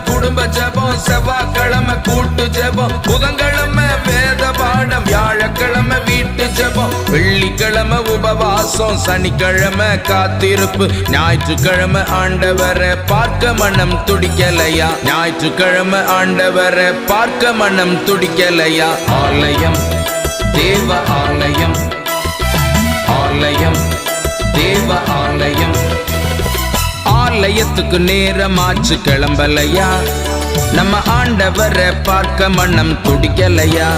குடும்ப ஜெபம், செவ்வாய்க்கிழமை கூட்டு ஜெபம், புதன்கிழமை வேத பாடம், வியாழக்கிழமை வீட்டு ஜெபம், வெள்ளிக்கிழமை உபவாசம், சனிக்கிழமை காத்திருப்பு, ஞாயிற்றுக்கிழமை ஆண்டவரை பார்க்க மனம் துடிக்கலையா, ஞாயிற்றுக்கிழமை ஆண்டவரை பார்க்க மனம் துடிக்கலையா. ஆலயம் தேவ ஆலயம், ஆலயம் தேவ ஆலயம், ஆலயத்துக்கு நேரமாச்சு கிளம்பலையா, நம்ம ஆண்டவரை பார்க்க மனம் துடிக்கலையா.